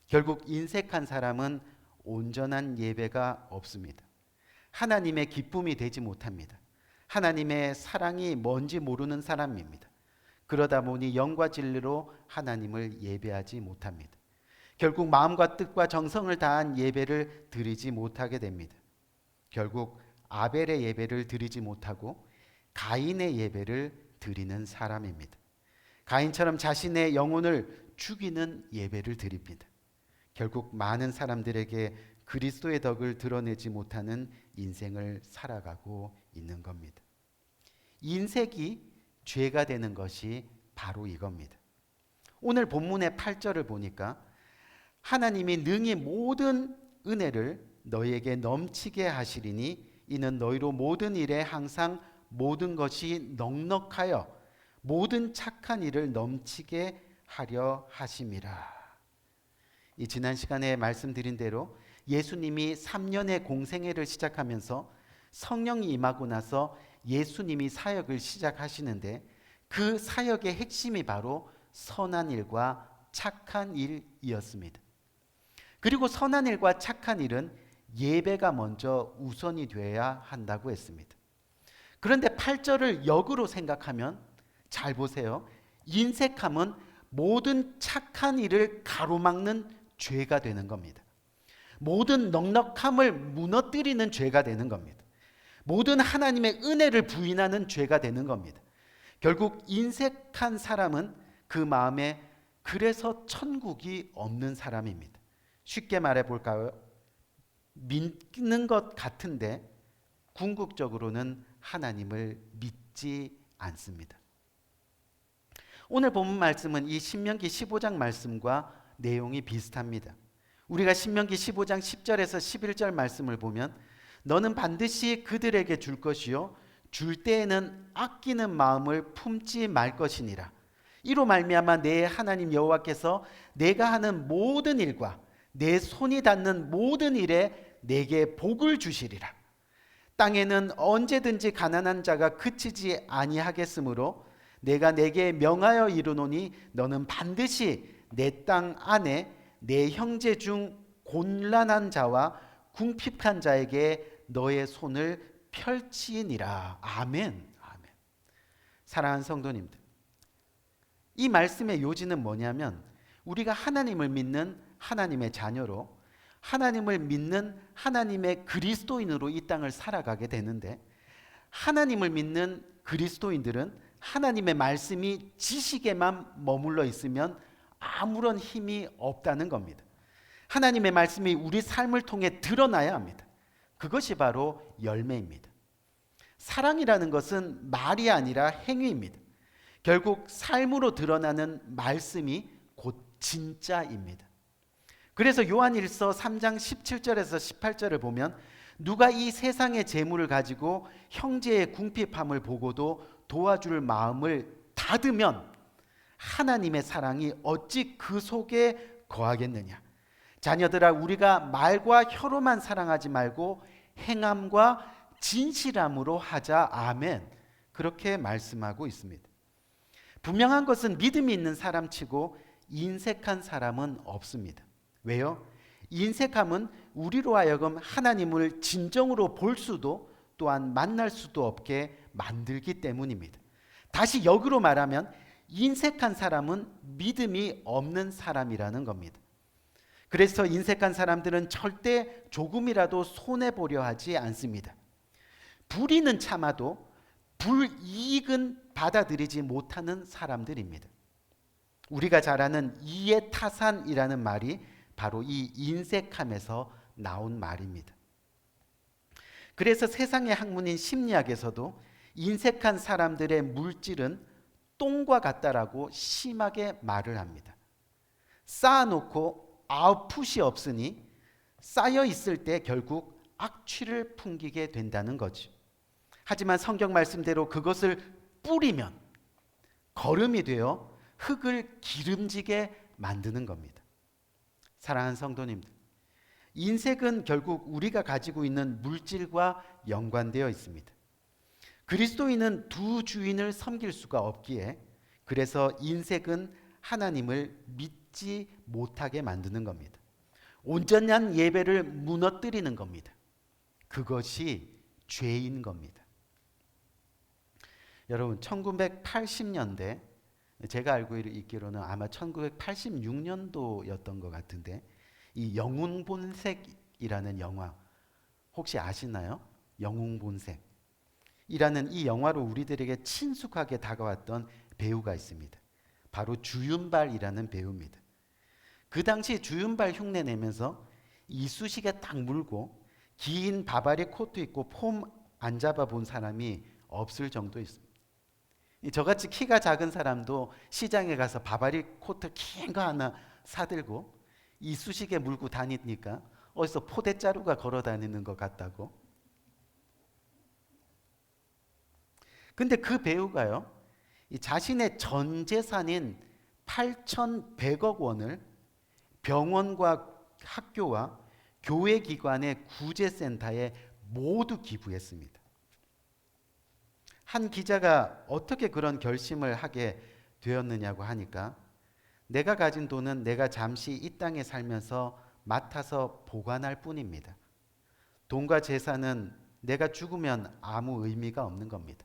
결국 인색한 사람은 온전한 예배가 없습니다. 하나님의 기쁨이 되지 못합니다. 하나님의 사랑이 뭔지 모르는 사람입니다. 그러다 보니 영과 진리로 하나님을 예배하지 못합니다. 결국 마음과 뜻과 정성을 다한 예배를 드리지 못하게 됩니다. 결국 아벨의 예배를 드리지 못하고 가인의 예배를 드리는 사람입니다. 가인처럼 자신의 영혼을 죽이는 예배를 드립니다. 결국 많은 사람들에게 그리스도의 덕을 드러내지 못하는 인생을 살아가고 있는 겁니다. 인색이 죄가 되는 것이 바로 이겁니다. 오늘 본문의 8절을 보니까 하나님이 능히 모든 은혜를 너희에게 넘치게 하시리니 이는 너희로 모든 일에 항상 모든 것이 넉넉하여 모든 착한 일을 넘치게 하려 하심이라. 이 지난 시간에 말씀드린 대로 예수님이 3년의 공생애를 시작하면서 성령이 임하고 나서 예수님이 사역을 시작하시는데 그 사역의 핵심이 바로 선한 일과 착한 일이었습니다. 그리고 선한 일과 착한 일은 예배가 먼저 우선이 되어야 한다고 했습니다. 그런데 8절을 역으로 생각하면 잘 보세요. 인색함은 모든 착한 일을 가로막는 죄가 되는 겁니다. 모든 넉넉함을 무너뜨리는 죄가 되는 겁니다. 모든 하나님의 은혜를 부인하는 죄가 되는 겁니다. 결국 인색한 사람은 그 마음에 그래서 천국이 없는 사람입니다. 쉽게 말해 볼까요? 믿는 것 같은데 궁극적으로는 하나님을 믿지 않습니다. 오늘 본문 말씀은 이 신명기 15장 말씀과 내용이 비슷합니다. 우리가 신명기 15장 10절에서 11절 말씀을 보면 너는 반드시 그들에게 줄 것이요 줄 때에는 아끼는 마음을 품지 말 것이니라. 이로 말미암아 내 하나님 여호와께서 내가 하는 모든 일과 내 손이 닿는 모든 일에 내게 복을 주시리라. 땅에는 언제든지 가난한 자가 그치지 아니하겠으므로 내가 내게 명하여 이르노니 너는 반드시 내 땅 안에 내 형제 중 곤란한 자와 궁핍한 자에게 너의 손을 펼치니라. 아멘. 아멘. 사랑하는 성도님들, 이 말씀의 요지는 뭐냐면 우리가 하나님을 믿는 하나님의 자녀로 하나님을 믿는 하나님의 그리스도인으로 이 땅을 살아가게 되는데 하나님을 믿는 그리스도인들은 하나님의 말씀이 지식에만 머물러 있으면 아무런 힘이 없다는 겁니다. 하나님의 말씀이 우리 삶을 통해 드러나야 합니다. 그것이 바로 열매입니다. 사랑이라는 것은 말이 아니라 행위입니다. 결국 삶으로 드러나는 말씀이 곧 진짜입니다. 그래서 요한일서 3장 17절에서 18절을 보면 누가 이 세상의 재물을 가지고 형제의 궁핍함을 보고도 도와줄 마음을 닫으면 하나님의 사랑이 어찌 그 속에 거하겠느냐. 자녀들아, 우리가 말과 혀로만 사랑하지 말고 행함과 진실함으로 하자. 아멘. 그렇게 말씀하고 있습니다. 분명한 것은 믿음이 있는 사람치고 인색한 사람은 없습니다. 왜요? 인색함은 우리로 하여금 하나님을 진정으로 볼 수도 또한 만날 수도 없게 만들기 때문입니다. 다시 역으로 말하면 인색한 사람은 믿음이 없는 사람이라는 겁니다. 그래서 인색한 사람들은 절대 조금이라도 손해보려 하지 않습니다. 불의는 참아도 불이익은 받아들이지 못하는 사람들입니다. 우리가 잘 아는 이해타산이라는 말이 바로 이 인색함에서 나온 말입니다. 그래서 세상의 학문인 심리학에서도 인색한 사람들의 물질은 똥과 같다라고 심하게 말을 합니다. 쌓아놓고 아웃풋이 없으니 쌓여 있을 때 결국 악취를 풍기게 된다는 거죠. 하지만 성경 말씀대로 그것을 뿌리면 거름이 되어 흙을 기름지게 만드는 겁니다. 사랑하는 성도님들, 인색은 결국 우리가 가지고 있는 물질과 연관되어 있습니다. 그리스도인은 두 주인을 섬길 수가 없기에 그래서 인색은 하나님을 믿지 못하게 만드는 겁니다. 온전한 예배를 무너뜨리는 겁니다. 그것이 죄인 겁니다. 여러분, 1980년대 제가 알고 있기로는 아마 1986년도였던 것 같은데 이 영웅본색이라는 영화 혹시 아시나요? 영웅본색이라는 이 영화로 우리들에게 친숙하게 다가왔던 배우가 있습니다. 바로 주윤발이라는 배우입니다. 그 당시 주윤발 흉내 내면서 이쑤시개 딱 물고 긴 바바리 코트 입고 폼 안 잡아 본 사람이 없을 정도였습니다. 저같이 키가 작은 사람도 시장에 가서 바바리 코트 긴 거 하나 사들고 이쑤시개 물고 다니니까 어디서 포대자루가 걸어 다니는 것 같다고. 근데 그 배우가요, 자신의 전 재산인 8,100억 원을 병원과 학교와 교회 기관의 구제센터에 모두 기부했습니다. 한 기자가 어떻게 그런 결심을 하게 되었느냐고 하니까 내가 가진 돈은 내가 잠시 이 땅에 살면서 맡아서 보관할 뿐입니다. 돈과 재산은 내가 죽으면 아무 의미가 없는 겁니다.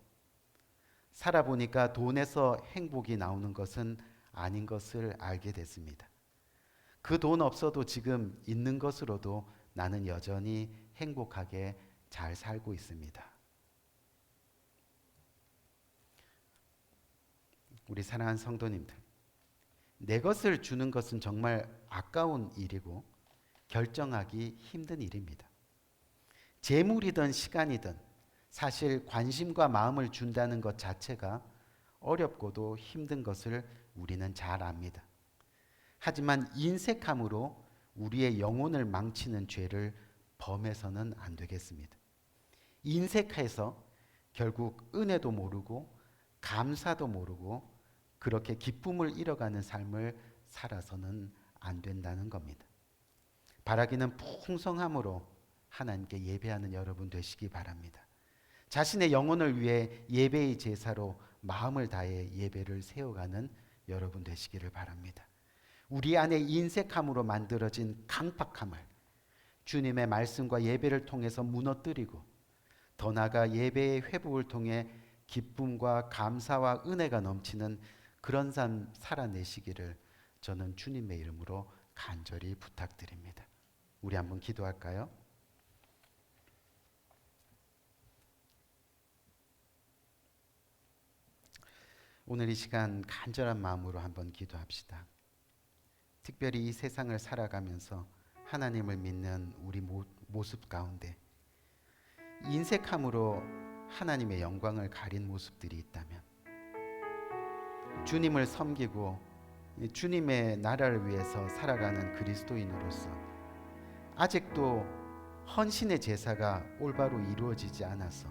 살아보니까 돈에서 행복이 나오는 것은 아닌 것을 알게 됐습니다. 그 돈 없어도 지금 있는 것으로도 나는 여전히 행복하게 잘 살고 있습니다. 우리 사랑하는 성도님들, 내 것을 주는 것은 정말 아까운 일이고 결정하기 힘든 일입니다. 재물이든 시간이든 사실 관심과 마음을 준다는 것 자체가 어렵고도 힘든 것을 우리는 잘 압니다. 하지만 인색함으로 우리의 영혼을 망치는 죄를 범해서는 안 되겠습니다. 인색해서 결국 은혜도 모르고 감사도 모르고 그렇게 기쁨을 잃어가는 삶을 살아서는 안 된다는 겁니다. 바라기는 풍성함으로 하나님께 예배하는 여러분 되시기 바랍니다. 자신의 영혼을 위해 예배의 제사로 마음을 다해 예배를 세워가는 여러분 되시기를 바랍니다. 우리 안에 인색함으로 만들어진 강팍함을 주님의 말씀과 예배를 통해서 무너뜨리고 더 나아가 예배의 회복을 통해 기쁨과 감사와 은혜가 넘치는 그런 삶 살아내시기를 저는 주님의 이름으로 간절히 부탁드립니다. 우리 한번 기도할까요? 오늘 이 시간 간절한 마음으로 한번 기도합시다. 특별히 이 세상을 살아가면서 하나님을 믿는 우리 모습 가운데 인색함으로 하나님의 영광을 가린 모습들이 있다면, 주님을 섬기고 주님의 나라를 위해서 살아가는 그리스도인으로서 아직도 헌신의 제사가 올바로 이루어지지 않아서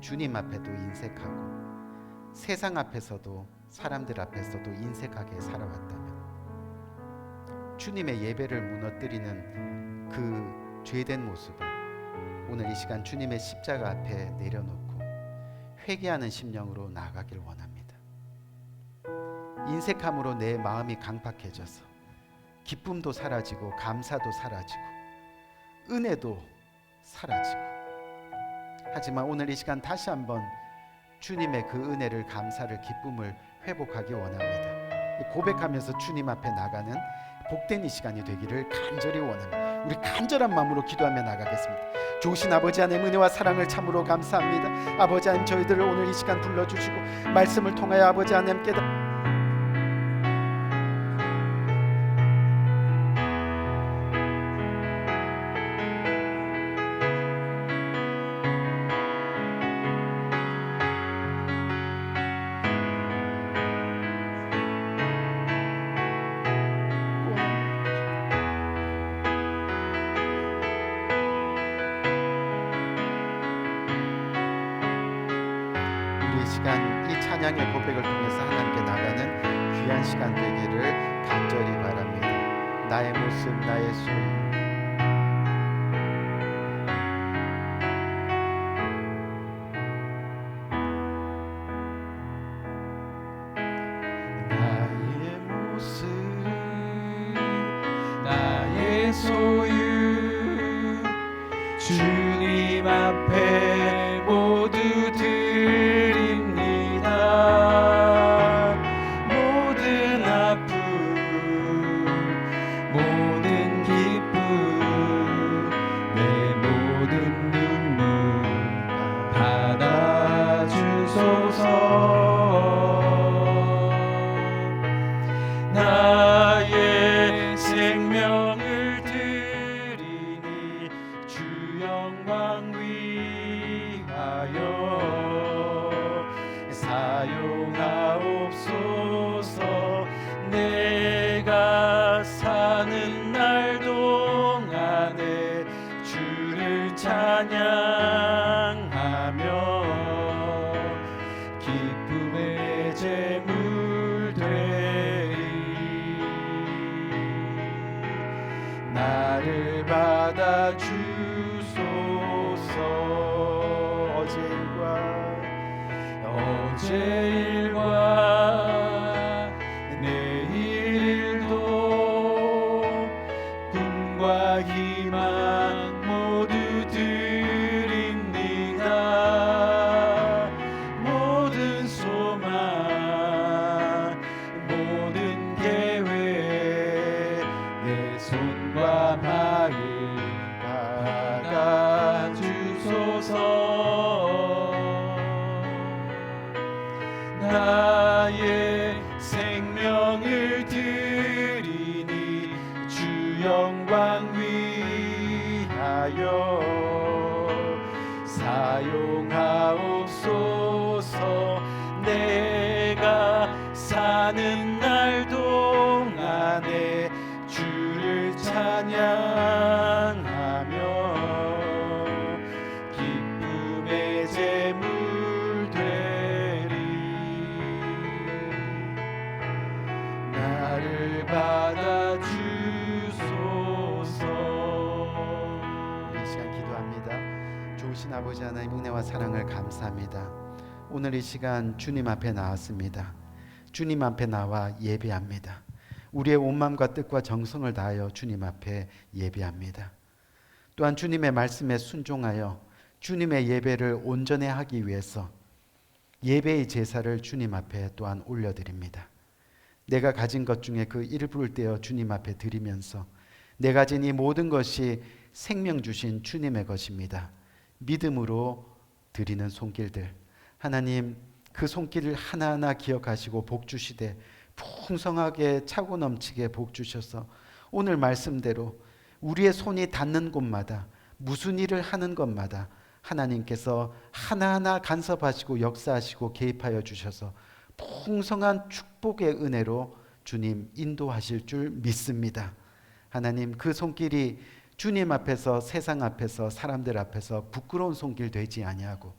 주님 앞에도 인색하고 세상 앞에서도 사람들 앞에서도 인색하게 살아왔다면, 주님의 예배를 무너뜨리는 그 죄된 모습을 오늘 이 시간 주님의 십자가 앞에 내려놓고 회개하는 심령으로 나아가길 원합니다. 인색함으로 내 마음이 강팍해져서 기쁨도 사라지고 감사도 사라지고 은혜도 사라지고, 하지만 오늘 이 시간 다시 한번 주님의 그 은혜를, 감사를, 기쁨을 회복하기 원합니다. 고백하면서 주님 앞에 나가는 복된 이 시간이 되기를 간절히 원합니다. 우리 간절한 마음으로 기도하며 나가겠습니다. 좋으신 아버지 하나님, 은혜와 사랑을 참으로 감사합니다. 아버지 하나님, 저희들을 오늘 이 시간 불러주시고 말씀을 통하여 아버지 하나님 이 시간 이 찬양의 고백을 통해서 하나님께 나가는 귀한 시간 되기를 간절히 바랍니다. 나의 모습, 나의 소유, 나의 모습, 나의 소유, 주님 앞에 모두 드립니다. 모든 아픔, 모든 기쁨, 내 모든 눈물 받아주소서. 나의 생명을 드리니 주 영광 위하여 사용하옵소서. 내가 사는 날 동안에 주를 찬양하며 기쁨의 제물 되리. 나를 받아주소서. 어제 일과 내일 일도 꿈과 희망 모두 드립니다. 모든 소망, 모든 계획, 내 손과 발을 받아주소서. 나의 생명을 드리니 주 영광 위하여 사용하옵소서. 내가 사는 날 동안에 주를 찬양하며 기쁨의 제물 되리. 나를 받아주소서. 이 시간 기도합니다. 좋으신 아버지 하나님, 은혜와 사랑을 감사합니다. 오늘 이 시간 주님 앞에 나왔습니다. 주님 앞에 나와 예배합니다. 우리의 온 마음과 뜻과 정성을 다하여 주님 앞에 예배합니다. 또한 주님의 말씀에 순종하여 주님의 예배를 온전히 하기 위해서 예배의 제사를 주님 앞에 또한 올려드립니다. 내가 가진 것 중에 그 일부를 떼어 주님 앞에 드리면서 내가 가진 이 모든 것이 생명 주신 주님의 것입니다. 믿음으로 드리는 손길들, 하나님 그 손길을 하나하나 기억하시고 복 주시되 풍성하게 차고 넘치게 복 주셔서 오늘 말씀대로 우리의 손이 닿는 곳마다 무슨 일을 하는 것마다 하나님께서 하나하나 간섭하시고 역사하시고 개입하여 주셔서 풍성한 축복의 은혜로 주님 인도하실 줄 믿습니다. 하나님, 그 손길이 주님 앞에서, 세상 앞에서, 사람들 앞에서 부끄러운 손길 되지 아니하고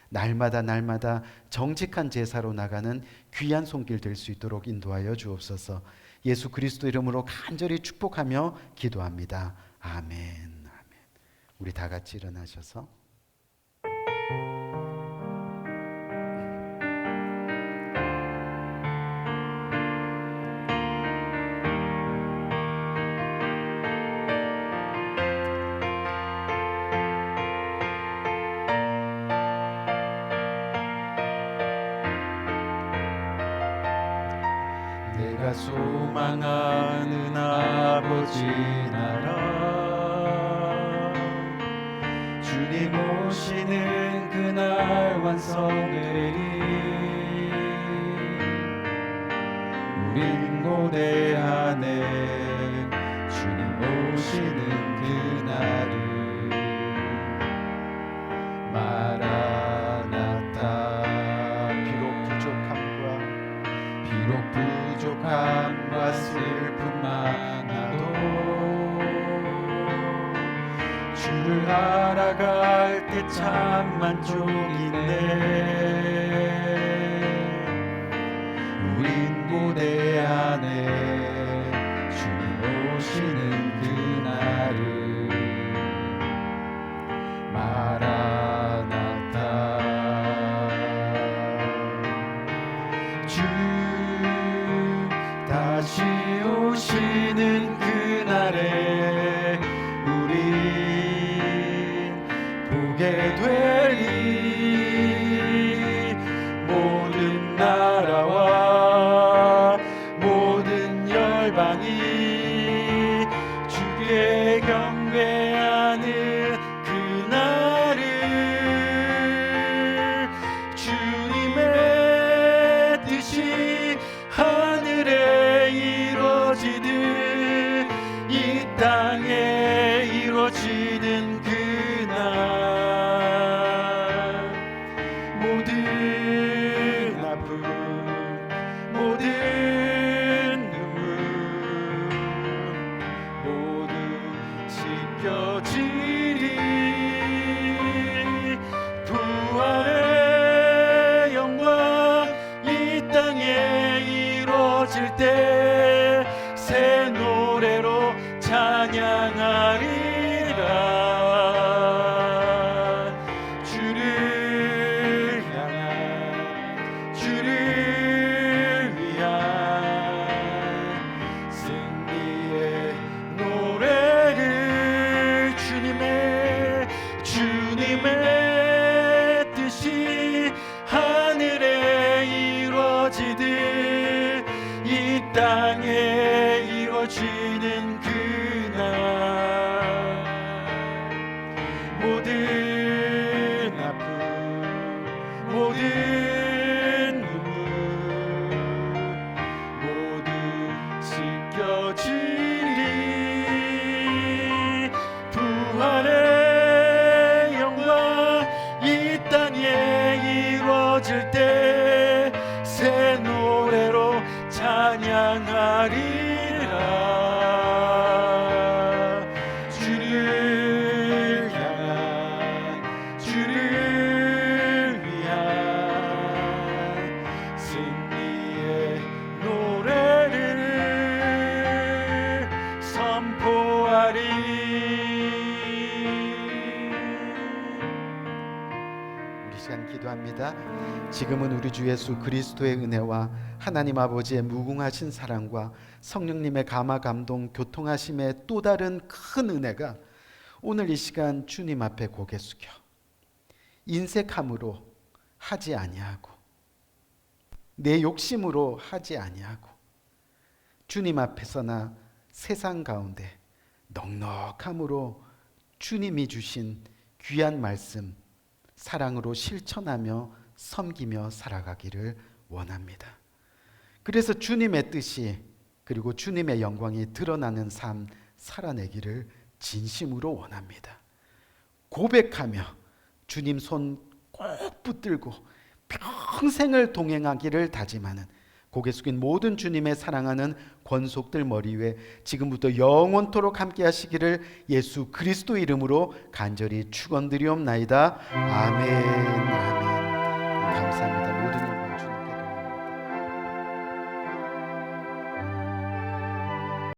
날마다 정직한 제사로 나가는 귀한 손길 될 수 있도록 인도하여 주옵소서. 예수 그리스도 이름으로 간절히 축복하며 기도합니다. 아멘. 아멘. 우리 다 같이 일어나셔서 내가 소망하는 아버지 나라 주님 오시는 그날 완성되리 우린 고대하네 주님 오시는 그날을 마라나타 비록 부족함과 슬픔 많아도 주를 알아갈 때 참 만족이네 우린 고대하네 주님 오시는 그날을 마라나타 주 다시 오시는 그날에 우린 보게 되리 모든 나라와 모든 열방이 주께 경배하는 그날을 주님의 뜻이 하늘에 이루어지듯 이 땅에 이루어지는 그날 모든 아픔 모든 눈물 모두 씻겨지리 부활의 영광 이 땅에 이루어질 때 새 노래로 찬양하리라 주를 향한 주를 위한 승리의 노래를 주님의 뜻이 하늘에 이루어지듯 이 땅에 이루어지는 그날 모든 아픔 모든 눈물 모두 씻겨지리 부활의 영광 이 땅에 이루어질 때 새 노래로 찬양하리라 주를 향한 주를 위한 승리의 노래를 선포하리 우리 시간 기도합니다. 지금은 우리 주 예수 그리스도의 은혜와 하나님 아버지의 무궁하신 사랑과 성령님의 감화 감동 교통하심의 또 다른 큰 은혜가 오늘 이 시간 주님 앞에 고개 숙여 인색함으로 하지 아니하고 내 욕심으로 하지 아니하고 주님 앞에서나 세상 가운데 넉넉함으로 주님이 주신 귀한 말씀 사랑으로 실천하며 섬기며 살아가기를 원합니다. 그래서 주님의 뜻이 그리고 주님의 영광이 드러나는 삶 살아내기를 진심으로 원합니다. 고백하며 주님 손 꼭 붙들고 평생을 동행하기를 다짐하는 고개 숙인 모든 주님의 사랑하는 권속들 머리 위에 지금부터 영원토록 함께 하시기를 예수 그리스도 이름으로 간절히 축원드리옵나이다. 아멘. 아멘. 감사합니다. 모든